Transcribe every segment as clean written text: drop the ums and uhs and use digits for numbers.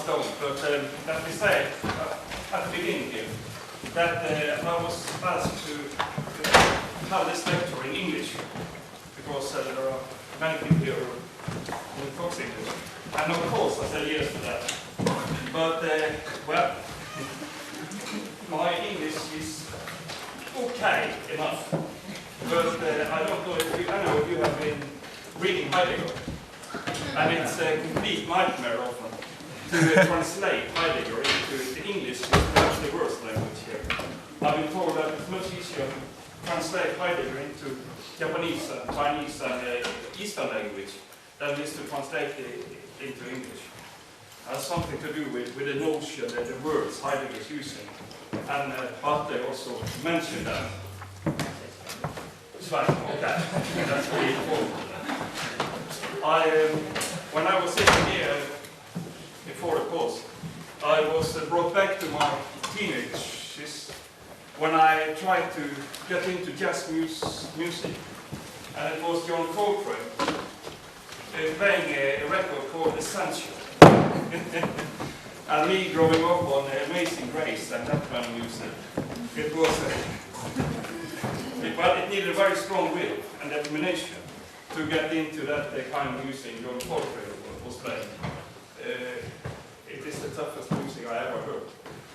must don't, but let me say at the beginning here that I was asked to have this lecture in English because there are many people here who talk English. And of course I said yes to that. But, well, my English is okay enough. But I don't know if any of you have been reading Heidegger. And it's a complete nightmare often to translate Heidegger into the English, which is perhaps the worst language here. I've been told that it's much easier to translate Heidegger into Japanese and Chinese and Eastern language than it is to translate it into English. It has something to do with the notion that the words Heidegger is using. And Barthe also mentioned that. Okay, that's really important. When I was sitting here before the course, I was brought back to my teenage when I tried to get into jazz music. And it was John Coltrane playing a record called Essential. And me growing up on Amazing Grace and that kind of music. It was, well, it needed a very strong will and determination to get into that kind of music John Coltrane was playing. It is the toughest music I ever heard.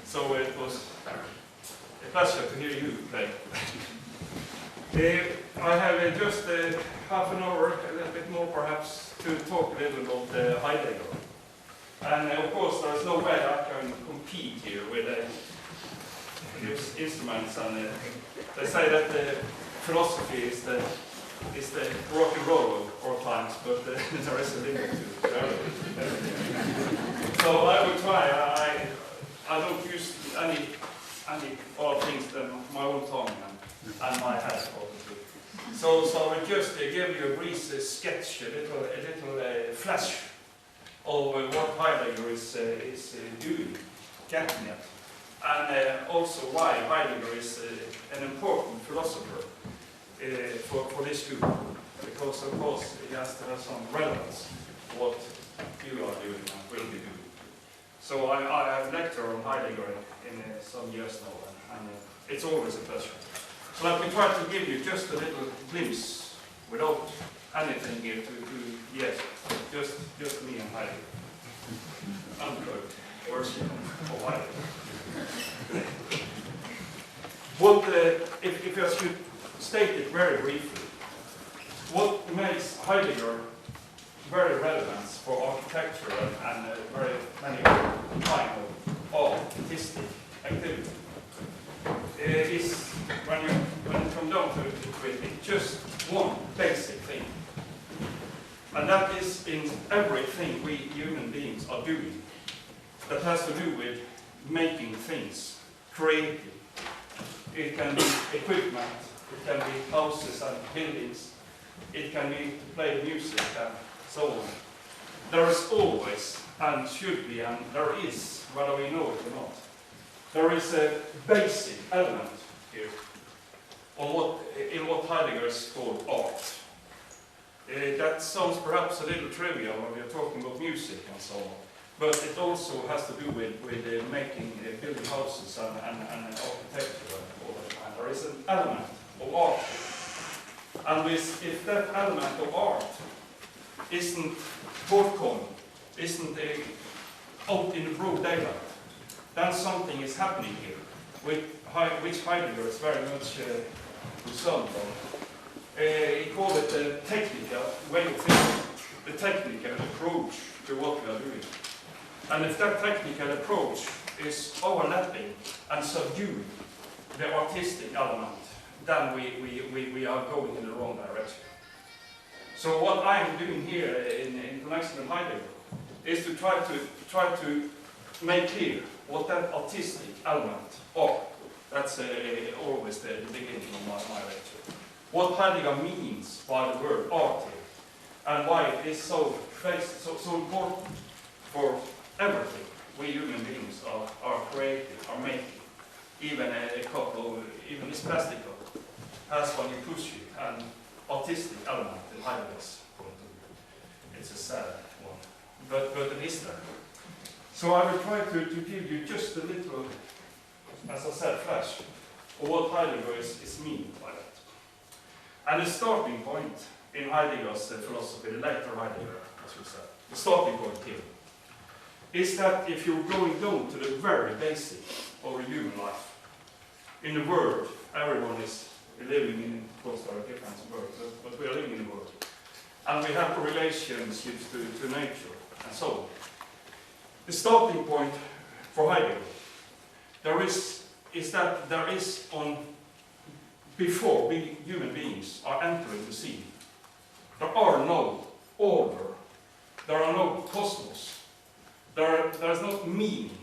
So it was a pleasure to hear you play. I have just half an hour, a little bit more perhaps, to talk a little about Heidegger. And of course, there's no way I can compete here with these instruments. And they say that philosophy is the rock and roll of all times, but there is a limit to everything. So I will try. I don't use any other things than my own tongue and my head. So I will just give you a brief sketch, a little flash of what Heidegger is doing, getting at, and also why Heidegger is an important philosopher for this group, because of course it has to have some relevance what you are doing and will be doing. So I have lectured on Heidegger in some years now, and it's always a pleasure. So let me try to give you just a little glimpse without anything here yes, just me and Heidegger. Unquote, worship of Heidegger. What, if I should state it very briefly, what makes Heidegger very relevant for architecture and very many kind of artistic activity is when you come down to it, it's just one basic thing. And that is in everything we human beings are doing that has to do with making things, creative. It can be equipment, it can be houses and buildings, it can be to play music and so on. There is always, and should be, and there is, whether we know it or not, there is a basic element here in what Heidegger is called art. That sounds perhaps a little trivial when we are talking about music and so on, but it also has to do with making, building houses and architecture and all that kind. There is an element of art. And if that element of art isn't forthcoming, isn't out in the broad daylight, then something is happening here, which Heidegger is very much concerned about. He called it the technical way of thinking, the technical approach to what we are doing. And if that technical approach is overlapping and subduing the artistic element, then we are going in the wrong direction. So what I'm doing here in connection with Heidegger is to try to make clear what that artistic element are. That's always the beginning of my lecture. What Heidegger means by the word art here, and why it is so important for everything we human beings are creating, are making. Even a cup of, even this plastic cup has, when you push it, an artistic element in Heidegger's point of view. It's a sad one, but it is there. So I will try to give you just a little, as I said, flash of what Heidegger is meaning by that. And the starting point in Heidegger's philosophy, the later Heidegger, as we said, the starting point here, is that if you're going down to the very basic of the human life, in the world, everyone is living in, of course there are different worlds, but we are living in the world. And we have relationships to nature, and so on. The starting point for Heidegger, is that there is before human beings are entering the scene, there are no order, there are no cosmos, there is no meaning.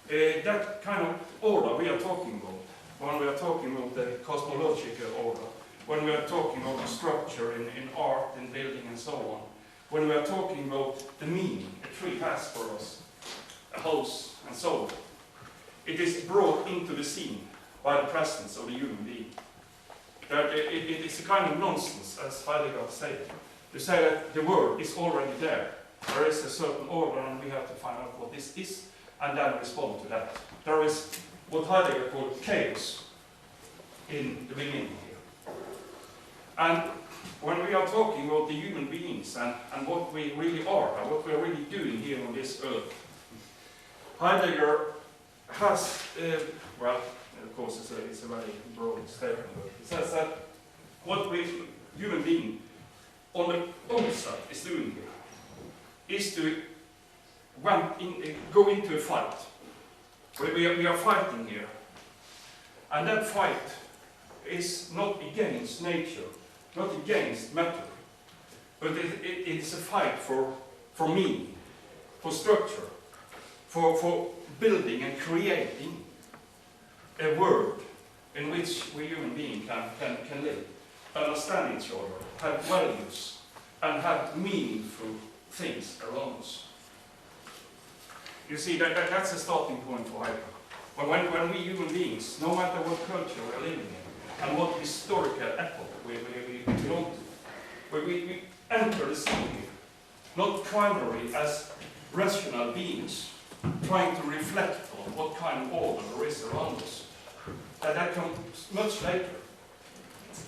That kind of order we are talking about, when we are talking about the cosmological order, when we are talking about the structure in art, in building and so on, when we are talking about the meaning a tree has for us, a house and so on, it is brought into the scene by the presence of the human being. It is a kind of nonsense, as Heidegger said, to say that the world is already there. There is a certain order and we have to find out what this is and then respond to that. There is what Heidegger called chaos in the beginning here. And when we are talking about the human beings and what we really are and what we are really doing here on this earth, Heidegger has, well, of course it's a very broad statement, but he says that what we, human being, on the outside is doing here, is to go into a fight. We are fighting here. And that fight is not against nature, not against matter, but it is a fight for meaning, for structure, for building and creating a world in which we human beings can live, understand each other, have values, and have meaningful things around us. You see, that's a starting point for Heidegger. When we human beings, no matter what culture we're living in, and what historical epoch we belong to, we enter the scene here, not primarily as rational beings, trying to reflect on what kind of order there is around us. That comes much later.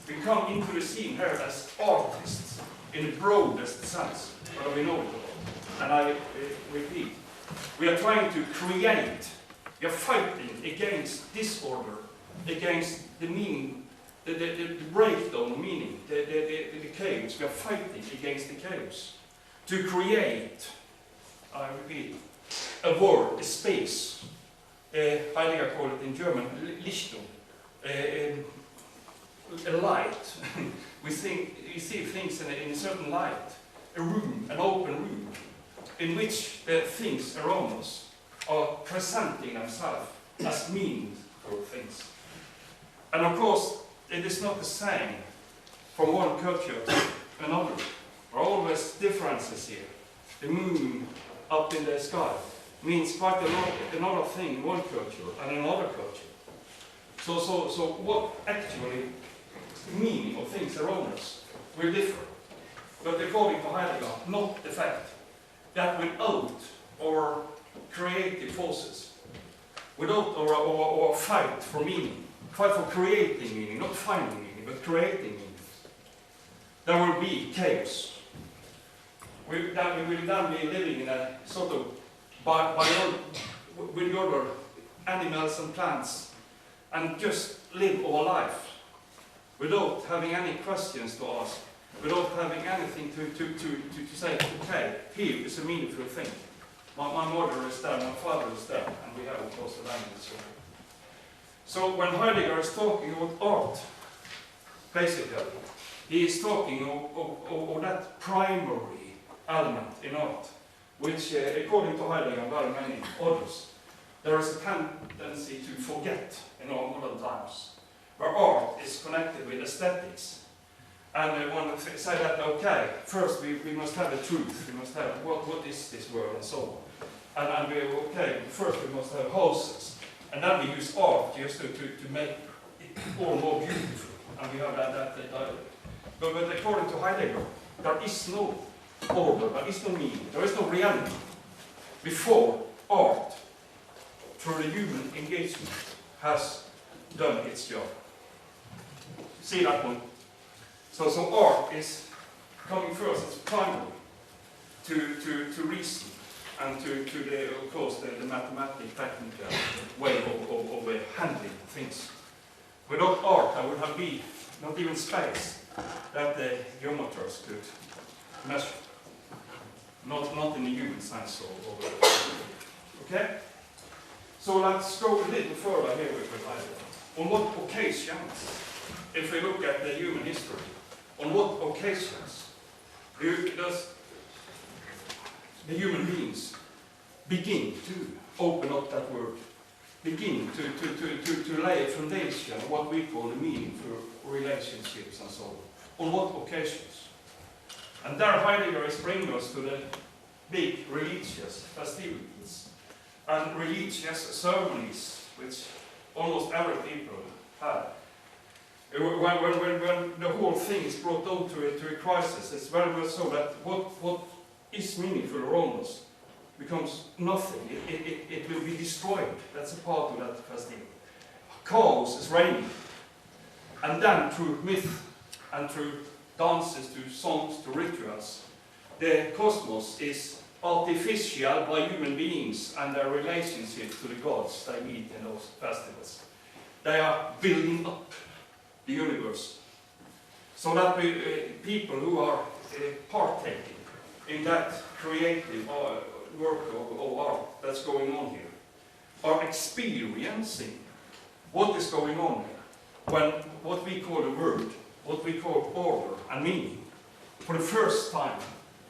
We come into the scene here as artists, in the broadest sense, whether we know it or not. And I repeat, we are trying to create, we are fighting against disorder, against the meaning, the breakdown of meaning, the chaos. We are fighting against the chaos. To create, I repeat, a world, a space. Heidegger called it in German, Lichtung, a light. we see things in a certain light, a room, an open room, in which the things around us are presenting themselves as meaningful things. And of course, it is not the same from one culture to another. There are always differences here. The moon up in the sky means quite a lot, another thing in one culture and another culture. So what actually meaning of things around us will differ. But according to Heidegger, not the fact that without our creative forces, without our fight for meaning, fight for creating meaning, not finding meaning, but creating meaning, there will be chaos. We will then be living in a sort of with the other animals and plants, and just live our life without having any questions to ask, without having anything to say, okay, here is a meaningful thing. My mother is there, my father is there, and we have, of course, the language. So when Heidegger is talking about art, basically, he is talking of that primary element in art, which, according to Heidegger and very many others, there is a tendency to forget in our modern times, where art is connected with aesthetics. And one say that, okay, first we must have a truth, we must have what is this world and so on. And okay, first we must have houses, and then we use art just to make it all more beautiful, and we have that dialogue. But according to Heidegger, there is no order, there is no meaning, there is no reality. before art, through the human engagement, has done its job. See that one? So art is coming first, it's primary to reason and to the, of course, the mathematical, technical way of handling things. Without art, there would have been not even space that the geometers could measure. Not in the human sense. Okay? So let's go a little further here with the idea. On what occasions, if we look at the human history, on what occasions does the human beings begin to open up that word, begin to lay a foundation of what we call the meaningful relationships and so on? On what occasions? And there Heidegger is bringing us to the big religious festivities and religious ceremonies, which almost every people have. When the whole thing is brought down to a crisis, it's very much so that what is meaningful around us becomes nothing. It will be destroyed. That's a part of that festival. Chaos is reigning. And then through myth and through dances, to songs, to rituals, the cosmos is artificial by human beings and their relationship to the gods they meet in those festivals. They are building up the universe. So that people who are partaking in that creative work of art that's going on here are experiencing what is going on here when what we call a word, what we call order and meaning, for the first time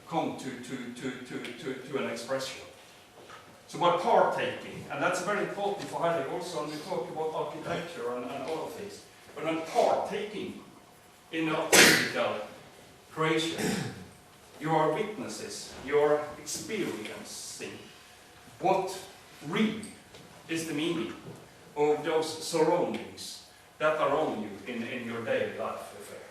come to an expression. So by partaking, and that's very important for Heidegger also, and we talk about architecture and other things, but when partaking in artistical creation, you are witnesses, you are experiencing what really is the meaning of those surroundings that are on you in your daily life affair.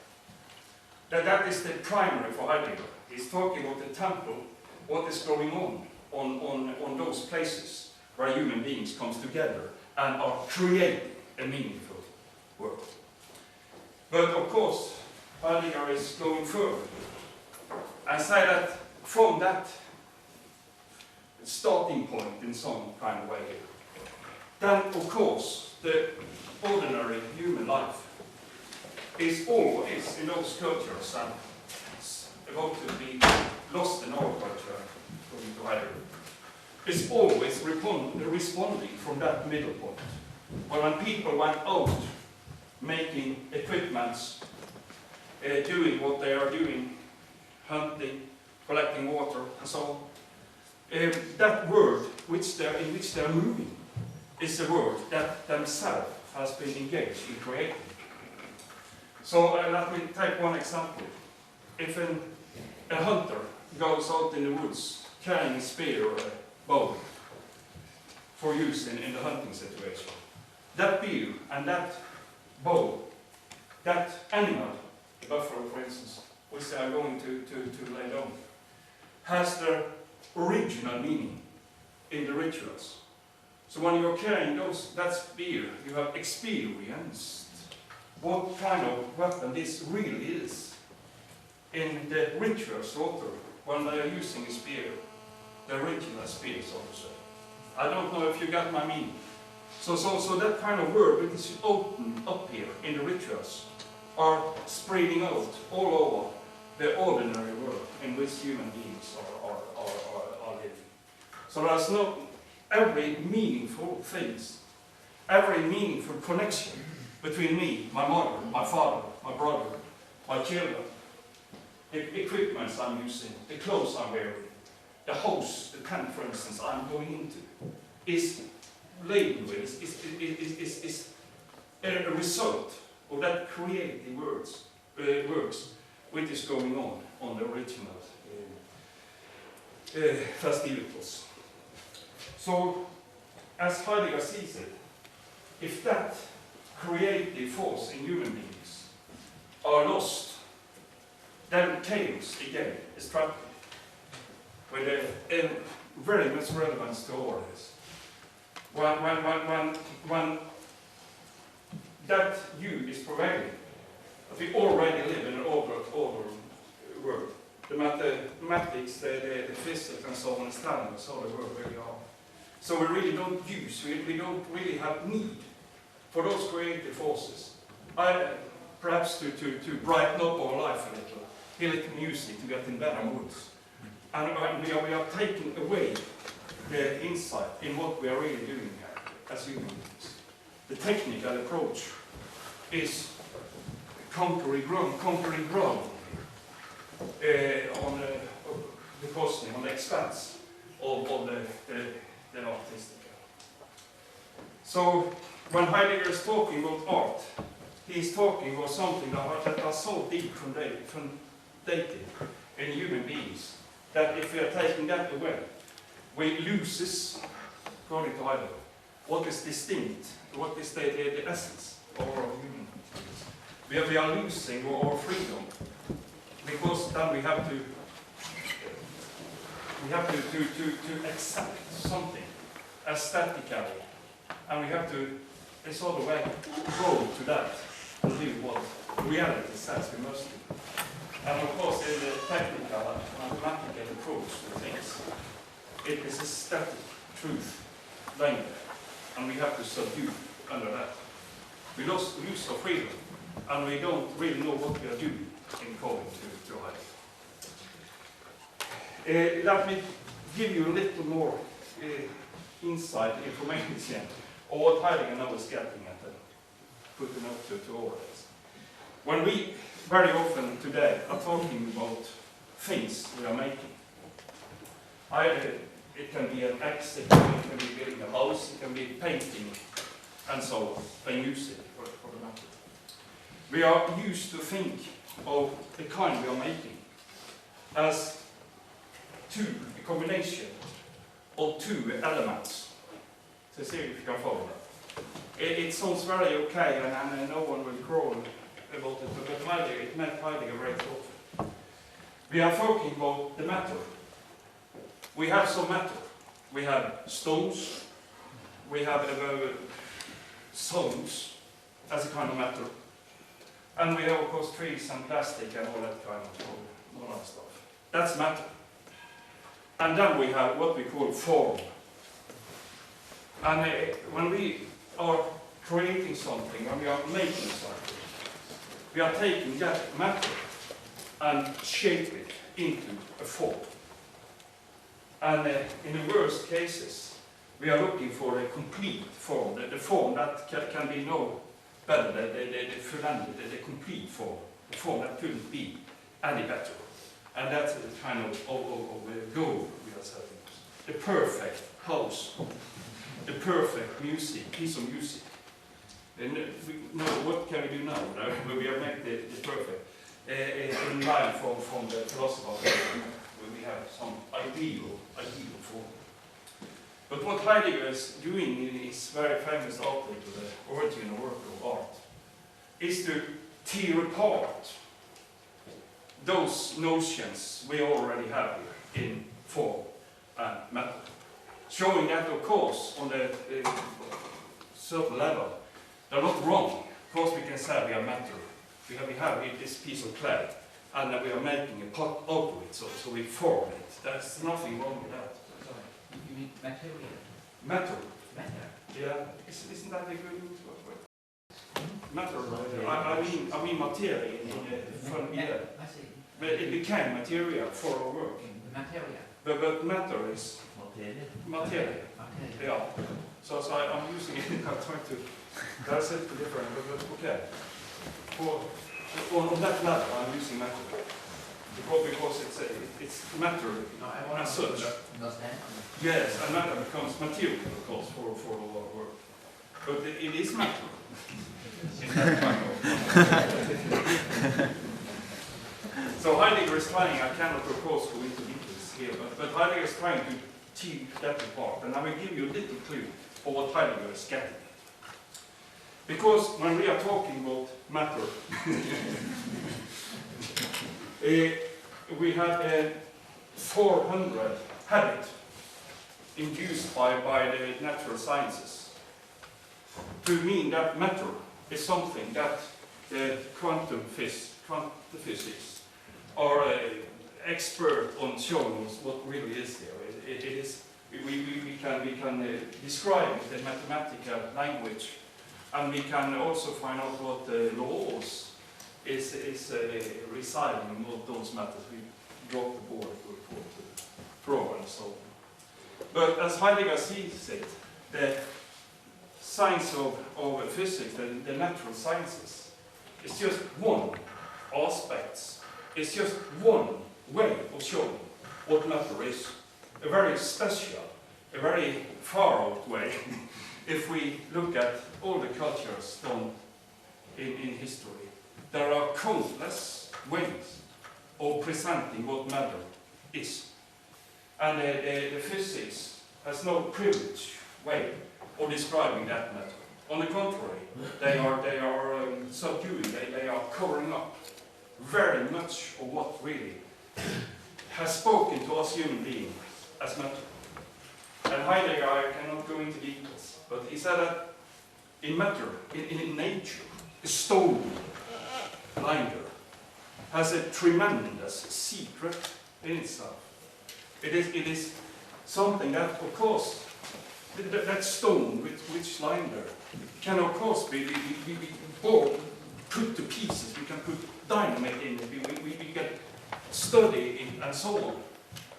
That is the primary for Heidegger. He's talking about the temple, what is going on those places where human beings come together and are creating a meaningful world. But of course, Heidegger is going further and say that from that starting point in some kind of way, then of course the ordinary human life is always in those cultures and it's about to be lost in our culture, according to Heidegger, is always responding from that middle point. But when people went out making equipments, doing what they are doing, hunting, collecting water, and so on, that word in which they are moving is a word that themselves has been engaged in creating. So let me take one example. If a hunter goes out in the woods carrying a spear or a bow for use in the hunting situation, that spear and that bow, that animal, the buffalo for instance, which they are going to lay down, has the original meaning in the rituals. So when you're carrying that spear, you have experienced what kind of weapon this really is in the ritual slaughter when they are using a spear, the original spear, so to say. I don't know if you got my meaning. So that kind of word, which is open up here in the rituals, are spreading out all over the ordinary world in which human beings are living. So there's no every meaningful things, every meaningful connection between me, my mother, my father, my brother, my children, the equipments I'm using, the clothes I'm wearing, the house, the tent, for instance, I'm going into, is laden with, is a result of that creative works which is going on the original festivities. So, as Heidegger sees it, if that creative force in human beings are lost, then chaos again is trapped. With very much relevance to all of this. When that view is prevailing, that we already live in an order world. The mathematics, the physics and so on is telling us how the world really are. So we really don't we don't really have need for those creative forces. Perhaps to brighten up our life a little, hear little music to get in better moods. And we are taking away the insight in what we are really doing here as human beings. The technical approach is conquering ground on the costing, on the expense of the artistic. So when Heidegger is talking about art, he is talking about something that are so deep foundated in human beings that if we are taking that away, we lose, according to Heidegger, what is distinct, what is the essence of our human beings. We are losing our freedom, because then we have to accept something aesthetically, and we have to, in sort of way, go to that and do what reality says we must do. And of course, in the technical and mathematical approach to things, it is aesthetic truth lying there, and we have to subdue under that. We lose our freedom, and we don't really know what we are doing in calling to Heidegger. Let me give you a little more insight information on what Heidegger now is getting at and putting up to all this. When we very often today are talking about things we are making, it can be an axe, it can be building a house, it can be painting, and so on, and music for the matter. We are used to think of the kind we are making as a combination of two elements. So see if you can follow that. It sounds very okay, and no one will crawl about it, but Heidegger, it meant Heidegger very often. We are talking about the matter. We have some matter. We have stones, we have stones as a kind of matter, and we have of course trees and plastic and all that kind of stuff. That's matter. And then we have what we call form. And when we are creating something, when we are making something, we are taking that matter and shape it into a form. And in the worst cases, we are looking for a complete form, the form that can be no better, the complete form, the form that couldn't be any better. And that's the kind of goal we are setting. The perfect house, the perfect piece of music. And what can we do now? We have made the perfect. In line from the philosopher, we have some ideal form. But what Heidegger is doing in his very famous article, The Origin of Work of Art, is to tear apart those notions we already have here in form and matter. Showing that, of course, on the certain level, they're not wrong. Of course, we can say we are matter. We have this piece of clay, and we are making a pot out of it, so we form it. There's nothing wrong with that. You mean material? Matter. Matter? Yeah. Isn't that a good word? Matter. I mean material. Yeah. I see. But it became material for our work. Material. But matter is material. Okay. Yeah. So I'm using it. I'm trying to. That's it different, but okay. On that level, I'm using matter because it's matter as such. Yes, and matter becomes material, of course, for all our work. But it is matter. In that kind of. So Heidegger is trying. I cannot, of course, go into details here, but Heidegger is trying to tear that apart, and I will give you a little clue of what Heidegger is getting. Because when we are talking about matter, we have 400 habits induced by the natural sciences to mean that matter is something that the quantum physics are expert on showing us what really is there. It is, we can describe it in mathematical language, and we can also find out what the laws is residing in all those matters. We drop the board to draw and so on. But as Heidegger sees it, the science of physics, the natural sciences, is just one aspect. It's just one way of showing what matter is. A very special, a very far out way, if we look at all the cultures done in history. There are countless ways of presenting what matter is. And the physics has no privileged way of describing that matter. On the contrary, they are subduing, they are covering up very much of what really has spoken to us human beings as matter. And Heidegger, I cannot go into details, but he said that in matter, in nature, a stone lying there has a tremendous secret in itself. It is something that, of course, that stone which lying there can, of course, be both put to pieces. We can put dynamite in it. We can study it and so on.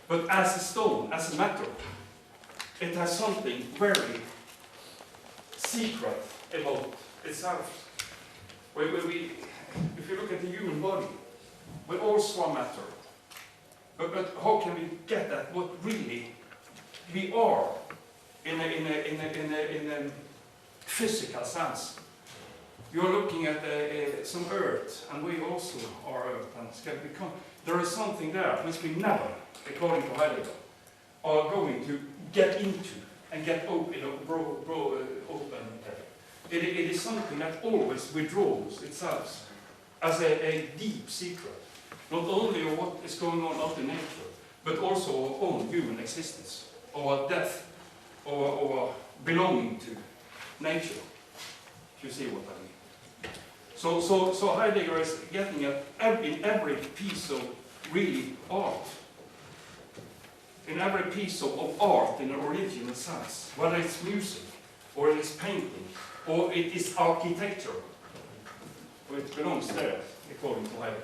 But as a stone, as a matter, it has something very secret about itself. If you look at the human body, we also are matter. But how can we get at what really we are in a physical sense? You're looking at some earth, and we also are earth, and there is something there which we never, according to Heidegger, are going to get into and get open. It is something that always withdraws itself as a deep secret, not only of what is going on out in nature, but also our own human existence, our death, our belonging to nature. If you see what I mean. So Heidegger is getting at in every piece of really art, in every piece of art in an original sense, whether it's music, or it is painting, or it is architecture, or it belongs there, according to Heidegger.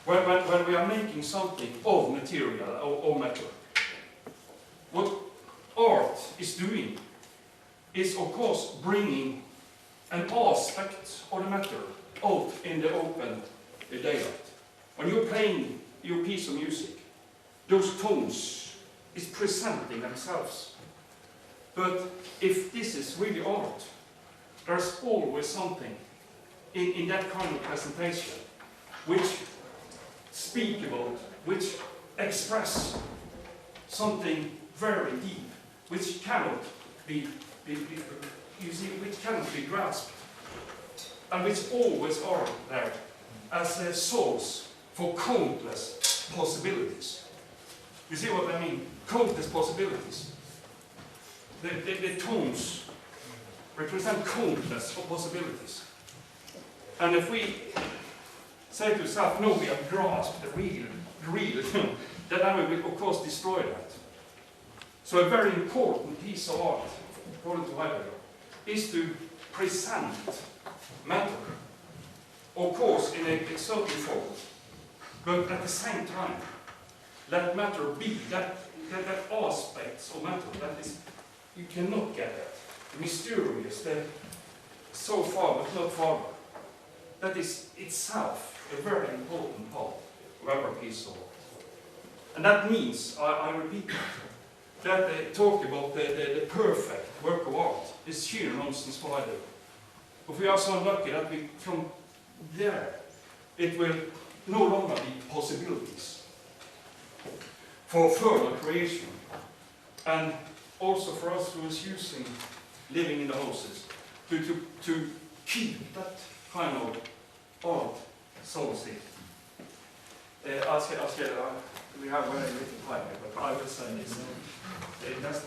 When we are making something of material, or matter, what art is doing is, of course, bringing an aspect of the matter out in the open daylight. When you're playing your piece of music, those tones is presenting themselves. But if this is really art, there's always something in that kind of presentation which speak about, which express something very deep, which cannot be which cannot be grasped, and which always are there as a source for countless possibilities. You see what I mean? Countless possibilities. The tones represent countless possibilities. And if we say to ourselves, no, we have grasped the real, then I will, of course, destroy that. So a very important piece of art, according to Heidegger, is to present matter, of course, in a certain form, but at the same time, let matter be that aspects of matter that is, you cannot get at, mysterious, that so far but not farther. That is itself a very important part of every piece of art. And that means, I repeat that they talk about the perfect work of art is sheer nonsense for Heidegger. If we are so unlucky that we, from there, it will no longer be possibilities for further creation, and also for us who is living in the houses, to keep that kind of art so to say. Jag ska we have very little time here, but I will say this.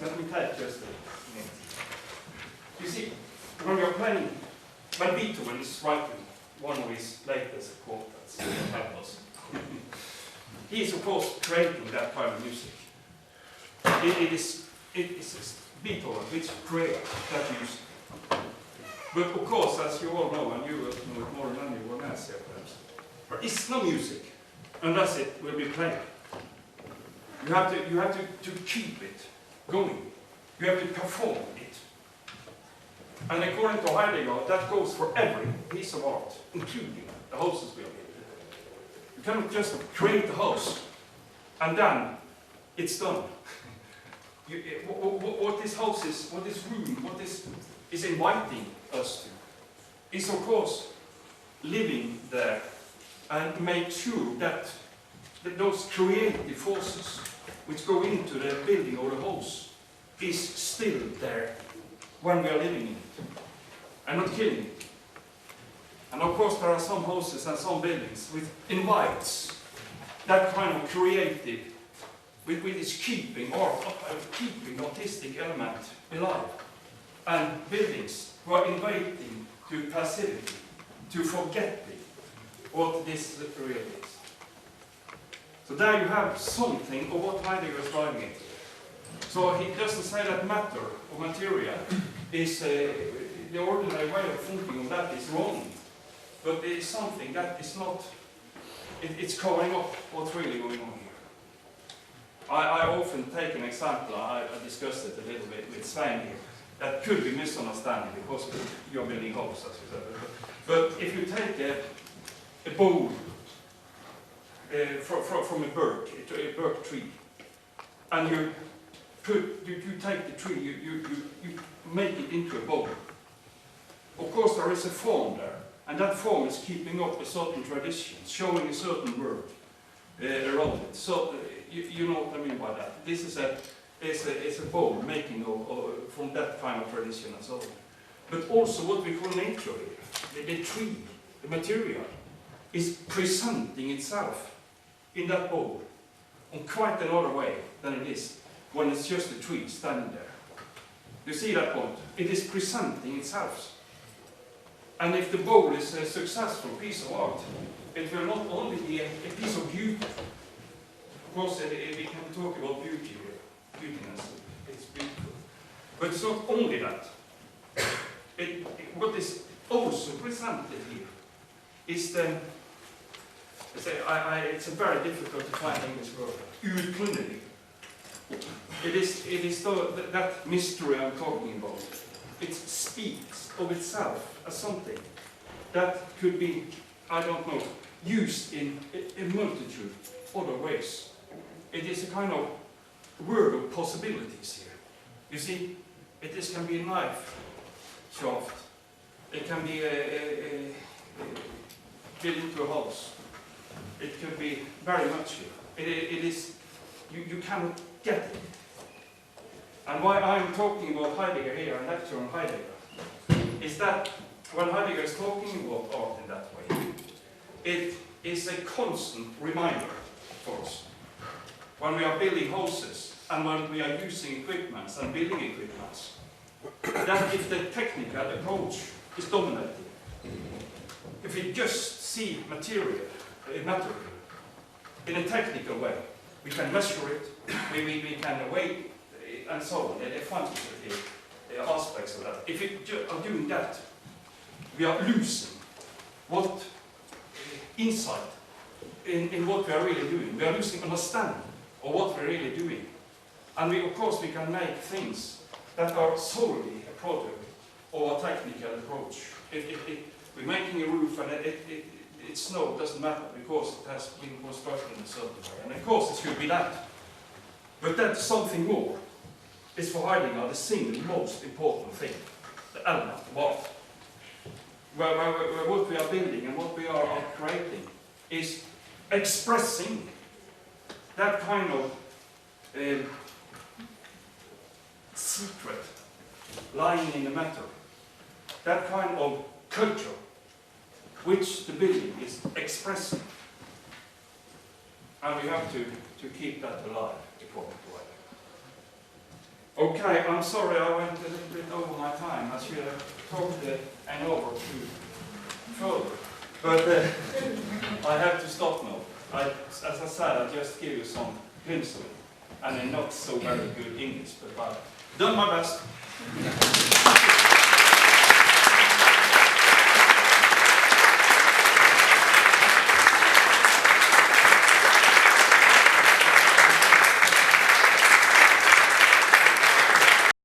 Let me take just a minute. You see, when we are playing, when Beethoven is writing one of his latest quartets, he is of course creating that kind of music. It is Beethoven which creates that music. But of course, as you all know, and you will know it more than anyone else here perhaps, there is no music unless it will be played. You have to keep it going. You have to perform it. And according to Heidegger, that goes for every piece of art, including the houses we are in. You cannot just create the house and then it's done. What this house is, what this room, what this is inviting us to, is of course living there and make sure that those creative forces which go into the building or the house is still there when we are living in it and not killing it. And of course there are some houses and some buildings which invites that kind of creative, with its keeping artistic element alive. And buildings who are inviting to passivity, to forgetting what this really is. So there you have something of what Heidegger is driving into. So he doesn't say that matter or material is the ordinary way of thinking of that is wrong, but it is something that is not. It's covering up what's really going on here. I often take an example. I discussed it a little bit with Svein here. That could be misunderstanding because you're building houses, as you said. But if you take a bowl from a birch tree, and you take the tree, you make it into a bowl. Of course, there is a form there, and that form is keeping up a certain tradition, showing a certain word around it. So you know what I mean by that. This is it's a bowl making from that kind of tradition and so on. But also what we call nature here, the tree, the material, is presenting itself in that bowl in quite another way than it is when it's just a tree standing there. You see that point? It is presenting itself. And if the bowl is a successful piece of art, it will not only be a piece of beauty. Of course, we can talk about beauty here. Beautiness, it's beautiful. But it's not only that. What is also presented here is it's a very difficult to find English word. Utgrunning. It is that mystery I'm talking about. It speaks of itself as something that could be, I don't know, used in a multitude of other ways. It is a kind of word of possibilities here. You see, it can be a knife shaft. It can be built into a house. It could be very much here. It is, you cannot get it. And why I'm talking about Heidegger here and lecture on Heidegger is that when Heidegger is talking about art in that way, it is a constant reminder for us. When we are building houses and when we are using equipments and building equipments, that if the technical approach is dominating, if we just see material in a technical way, we can measure it, we can weigh and so on, the quantitative aspects of that. If we are doing that, we are losing what insight in what we are really doing. We are losing understanding of what we're really doing. And of course, we can make things that are solely a product of a technical approach. We're making a roof and it's snow, it doesn't matter because it has been constructed in a certain way. And of course, it should be that. But that's something more. It's for Heidegger the single most important thing, the element of art. Where what we are building and what we are creating is expressing that kind of secret lying in the matter, that kind of culture which the building is expressing. And we have to keep that alive, according to Heidegger. Okay, I'm sorry I went a little bit over my time. I should have talked an hour too further. But I have to stop now. As I said, I just give you some glimpse of it. And a not so very good English, but I've done my best.